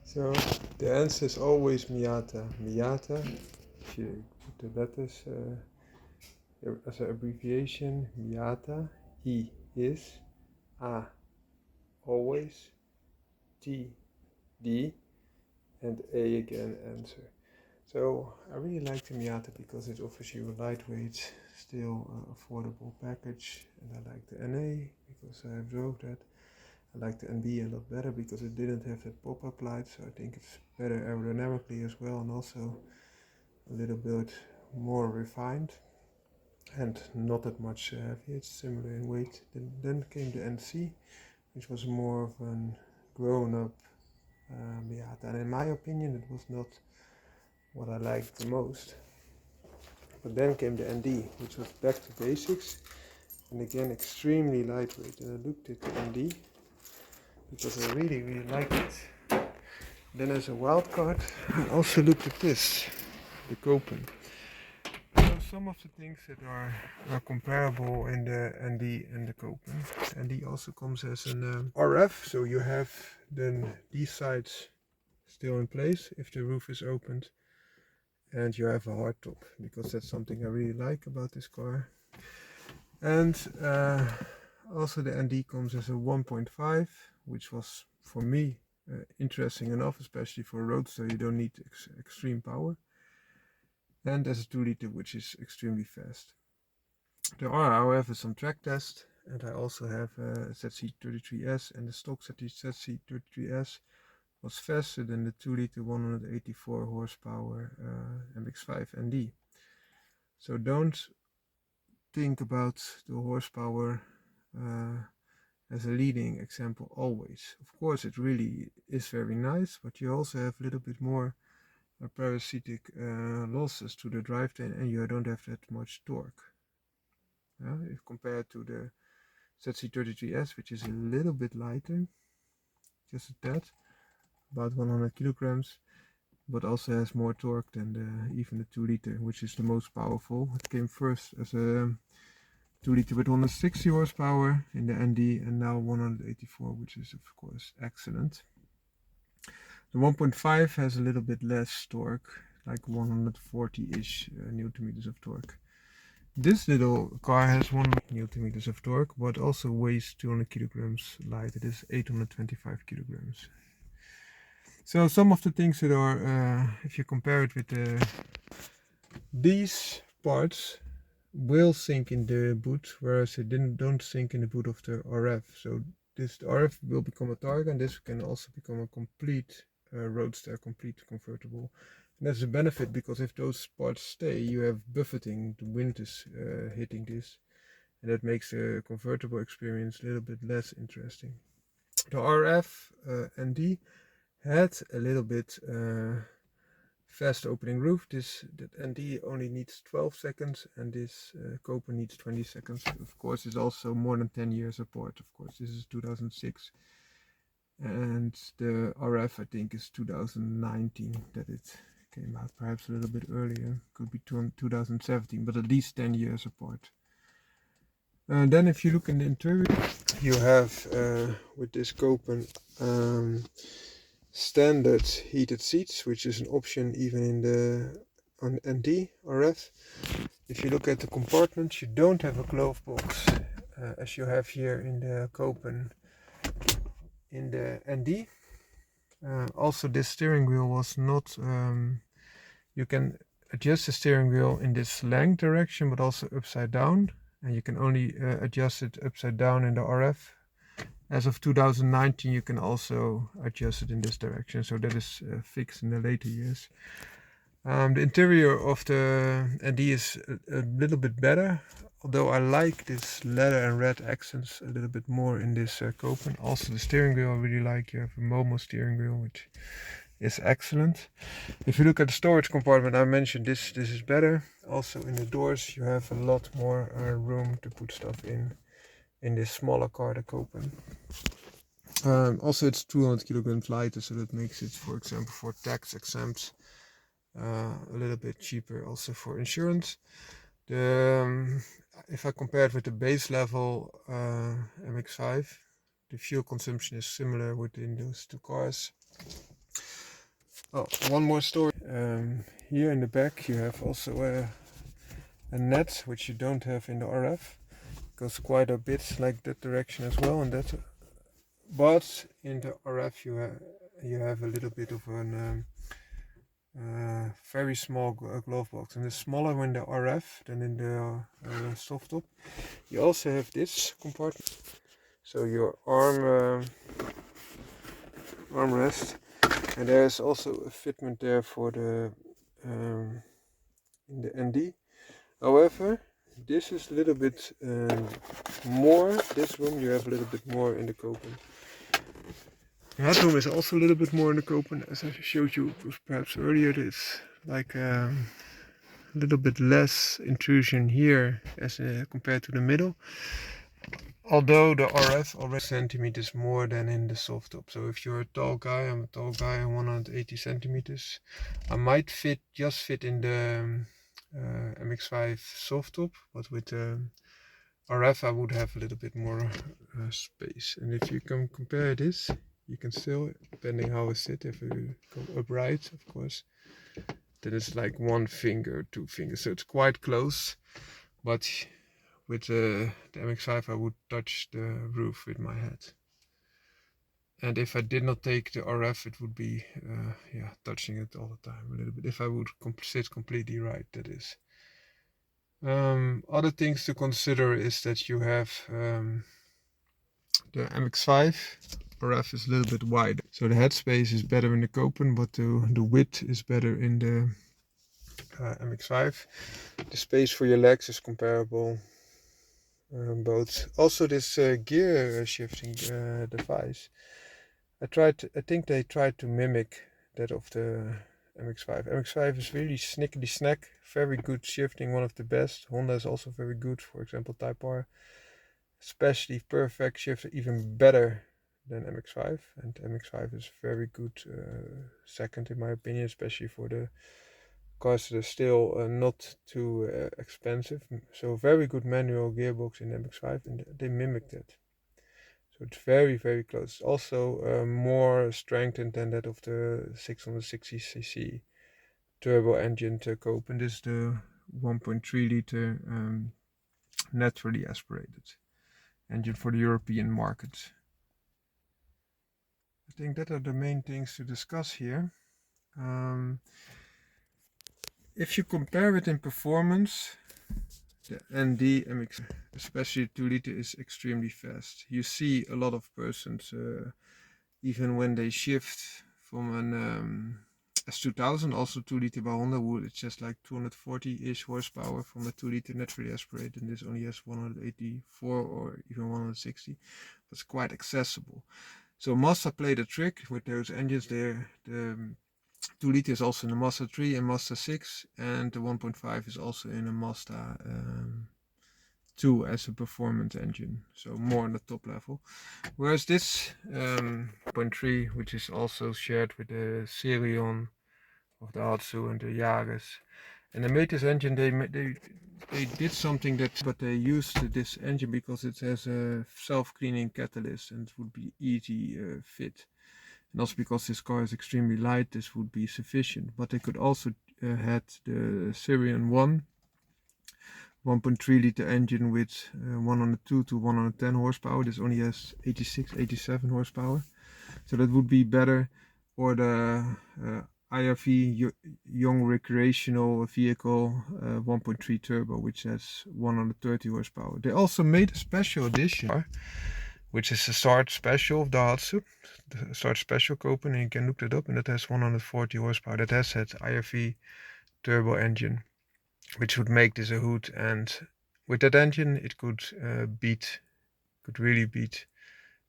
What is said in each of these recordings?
So the answer is always Miata. Miata, if you put the letters as an abbreviation, Miata. E is, A always, T D, and A again answer. So I really like the Miata because it offers you a lightweight, still affordable package, and I like the NA because I drove that. I like the NB a lot better because it didn't have that pop-up light, so I think it's better aerodynamically as well, and also a little bit more refined and not that much heavy. It's similar in weight. Then came the NC, which was more of a grown-up Miata, and in my opinion it was not what I liked the most. But then came the ND, which was back to basics, and again extremely lightweight. And I looked at the ND because I really liked it. Then as a wild card, I also looked at this, the Copen. So some of the things that are comparable in the ND and the Copen. ND also comes as an RF, so you have then these sides still in place if the roof is opened, and you have a hard top, because that's something I really like about this car. And also the ND comes as a 1.5, which was for me interesting enough, especially for a roadster. You don't need extreme power. And as a 2 liter, which is extremely fast. There are, however, some track tests, and I also have a ZC33S, and the stock ZC33S was faster than the 2 liter 184 horsepower MX-5 ND. So don't think about the horsepower as a leading example always. Of course, it really is very nice, but you also have a little bit more parasitic losses to the drivetrain, and you don't have that much torque. If compared to the ZC33S, which is a little bit lighter, just a tad, about 100 kilograms, but also has more torque than even the 2 liter, which is the most powerful. It came first as a 2 liter with 160 horsepower in the ND, and now 184, which is of course excellent. The 1.5 has a little bit less torque, like 140-ish newton meters of torque. This little car has 100 newton meters of torque, but also weighs 200 kilograms light. It is 825 kilograms. So some of the things that are, if you compare it with these parts, will sink in the boot, whereas it don't sink in the boot of the RF. So this RF will become a targa, and this can also become a complete roadster, complete convertible. And that's a benefit, because if those parts stay, you have buffeting, the wind is hitting this, and that makes the convertible experience a little bit less interesting. The RF ND had a little bit fast opening roof. That ND only needs 12 seconds, and this Kopen needs 20 seconds. Of course, it's also more than 10 years apart. Of course, this is 2006, and the RF I think is 2019 that it came out, perhaps a little bit earlier, could be 2017, but at least 10 years apart. Then if you look in the interior, you have with this Kopen standard heated seats, which is an option even in the on ND RF. If you look at the compartments, you don't have a glove box as you have here in the Kopen in the ND. Also, this steering wheel was not, you can adjust the steering wheel in this length direction, but also upside down, and you can only adjust it upside down in the RF. As of 2019, you can also adjust it in this direction, so that is fixed in the later years. The interior of the ND is a little bit better, although I like this leather and red accents a little bit more in this Kopen. Also the steering wheel I really like. You have a Momo steering wheel, which is excellent. If you look at the storage compartment, I mentioned this is better. Also in the doors you have a lot more room to put stuff in this smaller car, the Kopen. Also it's 200 kilograms lighter, so that makes it, for example, for tax exempt, a little bit cheaper also for insurance. If I compare it with the base level MX-5, the fuel consumption is similar within those two cars. Oh, one more story. Here in the back you have also a net, which you don't have in the RF. It goes quite a bit like that direction as well, and that. But in the RF you have a little bit of an very small glove box, and it's smaller in the RF than in the soft top. You also have this compartment, so your armrest, and there's also a fitment there for the in the ND. However, this is a little bit more. This room you have a little bit more in the Kopen. The headroom is also a little bit more in the Kopen, as I showed you perhaps earlier. It's like a little bit less intrusion here as compared to the middle. Although the RF already centimeters more than in the soft top. So if you're a tall guy, I'm a tall guy, I'm 180 centimeters. I might just fit in the MX-5 soft top, but with RF I would have a little bit more space. And if you can compare this, you can still, depending how I sit, if you go upright, of course, then it's like 1 finger, 2 fingers. So it's quite close, but with the MX-5 I would touch the roof with my head. And if I did not take the RF, it would be touching it all the time a little bit. If I would sit completely right, that is. Other things to consider is that you have the MX-5 RF is a little bit wider. So the headspace is better in the Kopen, but the width is better in the MX-5. The space for your legs is comparable. Both. Also, this gear shifting device. I think they tried to mimic that of the MX-5. MX-5 is really snickety snack, very good shifting, one of the best. Honda is also very good, for example, Type R. Especially perfect shift, even better than MX-5. And MX-5 is very good second in my opinion, especially for the cars that are still not too expensive. So very good manual gearbox in MX-5, and they mimicked it. So it's very, very close. Also more strengthened than that of the 660cc turbo engine to Copen. This is the 1.3 liter naturally aspirated engine for the European market. I think that are the main things to discuss here. If you compare it in performance, the ND MX, especially 2 liter, is extremely fast. You see a lot of persons, even when they shift from an S2000, also 2 liter by Honda, it's just like 240-ish horsepower from a 2 liter naturally aspirated, and this only has 184 or even 160. It's quite accessible. So Mazda played a trick with those engines there. The 2 liter is also in a Mazda 3 and Mazda 6, and the 1.5 is also in a Mazda 2 as a performance engine, so more on the top level. Whereas this 1.3, which is also shared with the Serion of the Daihatsu and the Yaris, and they made this engine. They did something but they used this engine because it has a self-cleaning catalyst and it would be easy fit. And also because this car is extremely light, this would be sufficient. But they could also had the Serion 1.3 liter engine with 102 to 110 horsepower. This only has 86, 87 horsepower. So that would be better. Or the IRV Young Recreational Vehicle 1.3 turbo, which has 130 horsepower. They also made a special edition, which is a Start Special of Daihatsu, the Start Special Copen, and you can look that up, and that has 140 horsepower. That has that IRV turbo engine, which would make this a hoot, and with that engine it could really beat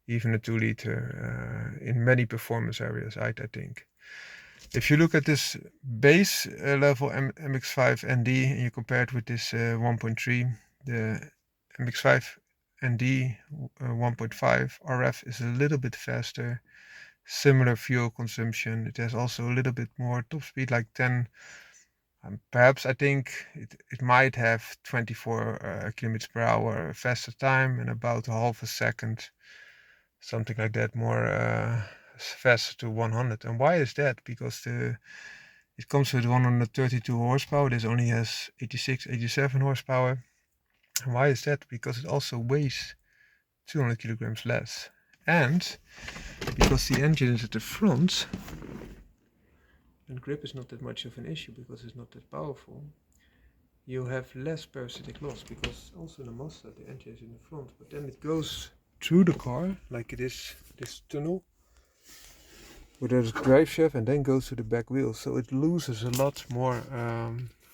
even a 2 liter in many performance areas, I think. If you look at this base level MX-5 ND and you compare it with this 1.3, the MX-5 ND 1.5 RF is a little bit faster, similar fuel consumption. It has also a little bit more top speed, like 10. Perhaps I think it might have 24 kilometers per hour faster time and about half a second, something like that, more faster to 100. And why is that? Because it comes with 132 horsepower. This only has 86, 87 horsepower. And why is that? Because it also weighs 200 kilograms less. And because the engine is at the front, and grip is not that much of an issue because it's not that powerful, you have less parasitic loss, because also in a Mazda the engine is in the front, but then it goes through the car like it is this tunnel where there's a drive shaft and then goes to the back wheel, so it loses a lot more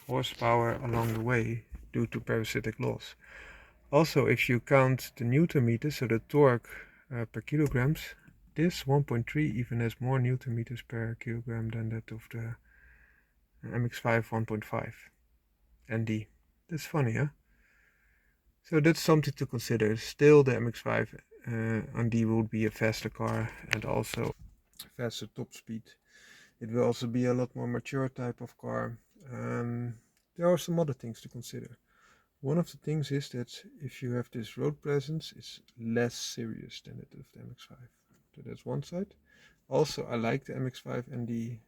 horsepower along the way due to parasitic loss. Also, if you count the Newton meters, so the torque per kilograms, this 1.3 even has more Newton meters per kilogram than that of the MX-5 1.5 ND. That's funny, huh? So that's something to consider. Still, the MX-5 ND will be a faster car and also faster top speed. It will also be a lot more mature type of car. There are some other things to consider. One of the things is that if you have this road presence, it's less serious than it of the MX-5. So that's one side. Also, I like the MX-5 ND.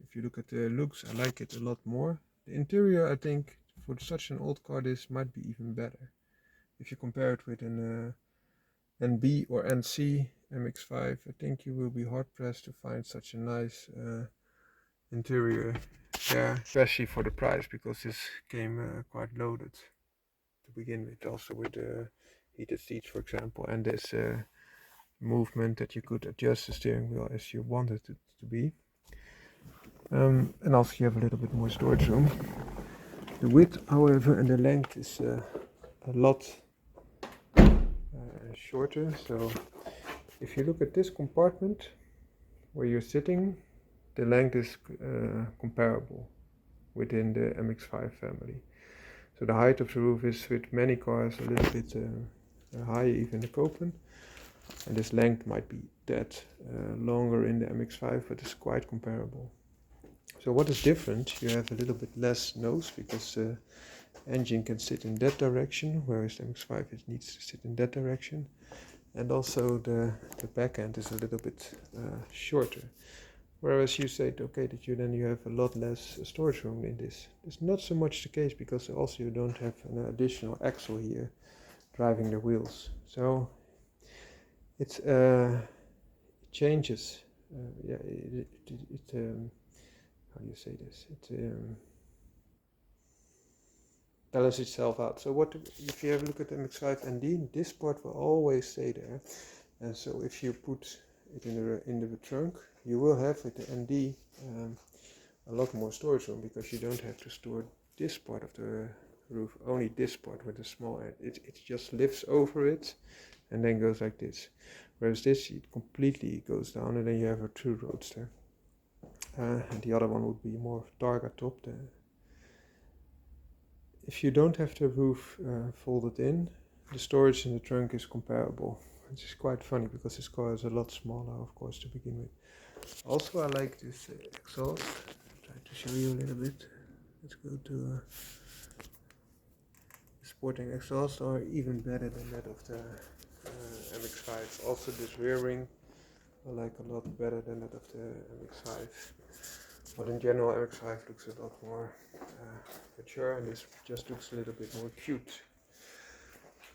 If you look at the looks, I like it a lot more. The interior, I think, for such an old car, this might be even better. If you compare it with an NB or NC MX-5, I think you will be hard pressed to find such a nice interior there, especially for the price, because this came quite loaded to begin with, also with the heated seats, for example, and this movement that you could adjust the steering wheel as you wanted it to be. And also you have a little bit more storage room. The width, however, and the length is a lot shorter. So if you look at this compartment where you're sitting, the length is comparable within the MX-5 family. So the height of the roof is, with many cars, a little bit higher, even the Copen. And this length might be that longer in the MX-5, but it's quite comparable. So what is different? You have a little bit less nose because the engine can sit in that direction, whereas the MX-5 needs to sit in that direction. And also the back end is a little bit shorter. Whereas you said, okay, that you have a lot less storage room in this. It's not so much the case, because also you don't have an additional axle here driving the wheels. So it changes. How do you say this? It balances itself out. So what if you have a look at the MX-5 ND? This part will always stay there, and so if you put it in the trunk, you will have with the ND a lot more storage room, because you don't have to store this part of the roof, only this part with the small end. It just lifts over it and then goes like this. Whereas this, it completely goes down, and then you have a true roadster. And the other one would be more targa top. If you don't have the roof folded in, the storage in the trunk is comparable. Which is quite funny, because this car is a lot smaller, of course, to begin with. Also, I like this exhaust. I'll try to show you a little bit. Let's go to sporting exhaust, or even better than that of the MX-5. Also, this rear ring I like a lot better than that of the MX-5. But in general, MX-5 looks a lot more mature, and this just looks a little bit more cute.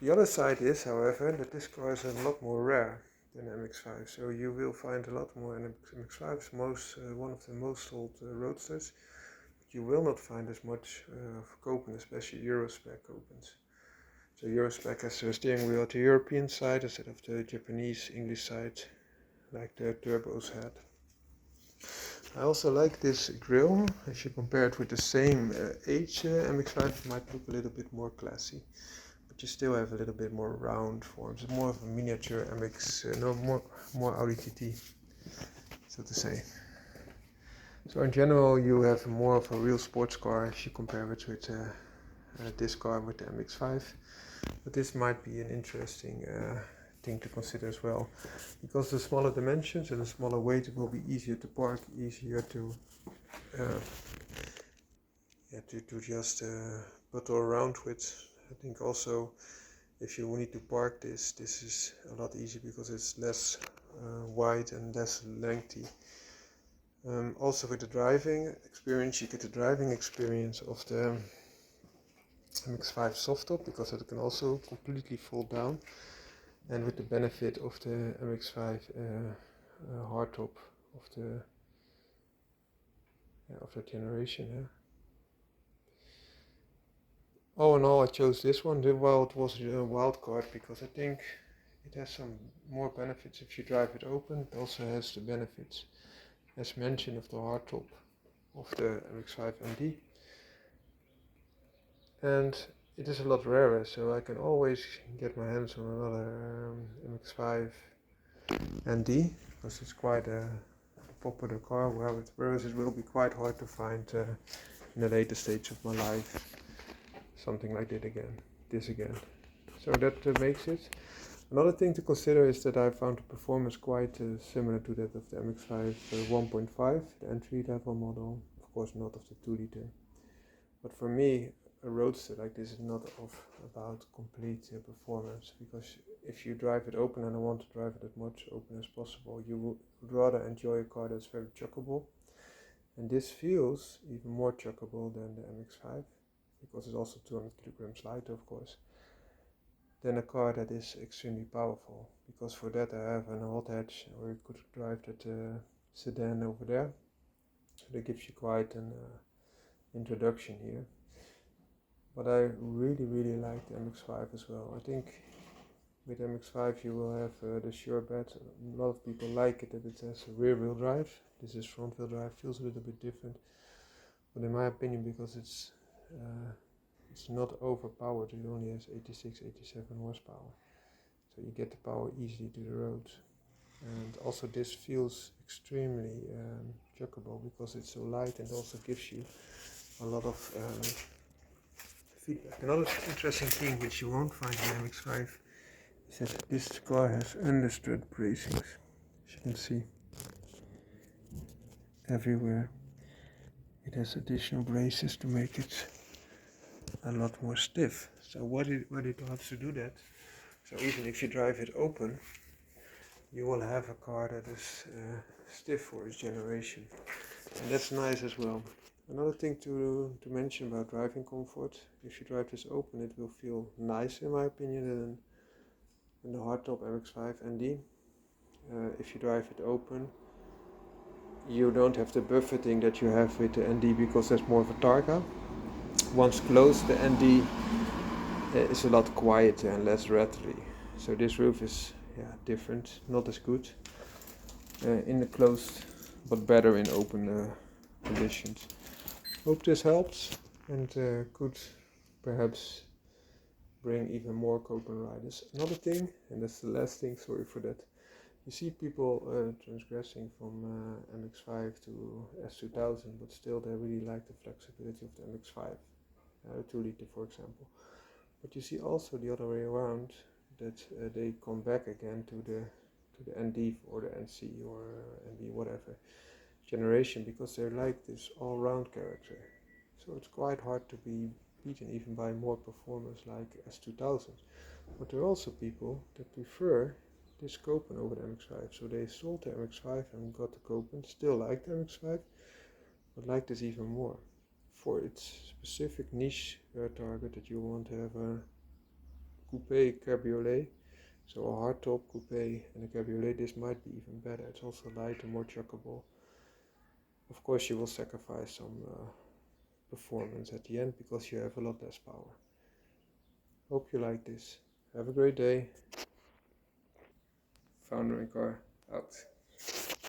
The other side is, however, that this car is a lot more rare than MX-5. So you will find a lot more, and MX-5 is one of the most sold roadsters. But you will not find as much of Kopen, especially Eurospec Kopens. So Eurospec has a steering wheel at the European side instead of the Japanese English side, like the turbos had. I also like this grille. If you compare it with the same age MX-5, it might look a little bit more classy, but you still have a little bit more round forms. It's more of a miniature MX, more Audi TT, so to say. So in general, you have more of a real sports car if you compare it with this car with the MX-5. But this might be an interesting thing to consider as well, because the smaller dimensions and the smaller weight, it will be easier to park, easier to just buttle around with. I think also if you need to park this is a lot easier, because it's less wide and less lengthy. Also with the driving experience, you get the driving experience of the MX-5 soft top, because it can also completely fold down, and with the benefit of the MX-5 hard top of that generation. Yeah. All in all, I chose this one. Well, it was a wild card because I think it has some more benefits if you drive it open. It also has the benefits, as mentioned, of the hardtop of the MX-5 MD. And it is a lot rarer, so I can always get my hands on another MX-5 MD, because it's quite a popular car, whereas it will be quite hard to find in the later stage of my life something like this again. So that makes it. Another thing to consider is that I found the performance quite similar to that of the MX-5 1.5, the entry level model, of course not of the 2 liter. But for me, a roadster like this is not about complete performance, because if you drive it open, and I want to drive it as much open as possible, you would rather enjoy a car that's very chuckable. And this feels even more chuckable than the MX-5, because it's also 200 kilograms lighter, of course, than a car that is extremely powerful. Because for that I have an hot hatch, or you could drive that sedan over there. So that gives you quite an introduction here. But I really like the MX-5 as well. I think with MX-5 you will have the sure bet. A lot of people like it that it has a rear wheel drive. This is front wheel drive, feels a little bit different. But in my opinion, because it's not overpowered, it only has 86, 87 horsepower. So you get the power easily to the road. And also this feels extremely chuckable because it's so light, and also gives you a lot of feedback. Another interesting thing which you won't find in MX-5 is that this car has understrut bracings, as you can see, everywhere. It has additional braces to make it a lot more stiff. So what it allows to do that. So even if you drive it open, you will have a car that is stiff for its generation, and that's nice as well. Another thing to mention about driving comfort: if you drive this open, it will feel nicer, in my opinion, than the hardtop MX-5 ND. If you drive it open, you don't have the buffeting that you have with the ND, because there's more of a targa. Once closed, the ND is a lot quieter and less rattly. So this roof is different, not as good in the closed, but better in open conditions. Hope this helps, and could perhaps bring even more Kopen riders. Another thing, and that's the last thing, sorry for that. You see people transgressing from MX-5 to S2000, but still they really like the flexibility of the MX-5, 2 liter for example. But you see also the other way around, that they come back again to the ND or the NC or NB, whatever generation, because they like this all-round character. So it's quite hard to be beaten even by more performance like S2000. But there are also people that prefer this Kopen over the MX-5. So they sold the MX-5 and got the Kopen, still like the MX-5, but like this even more. For its specific niche target, that you want to have a coupe cabriolet, so a hardtop coupe and a cabriolet, this might be even better. It's also lighter, more chuckable. Of course you will sacrifice some performance at the end, because you have a lot less power. Hope you like this. Have a great day. Foundering car out.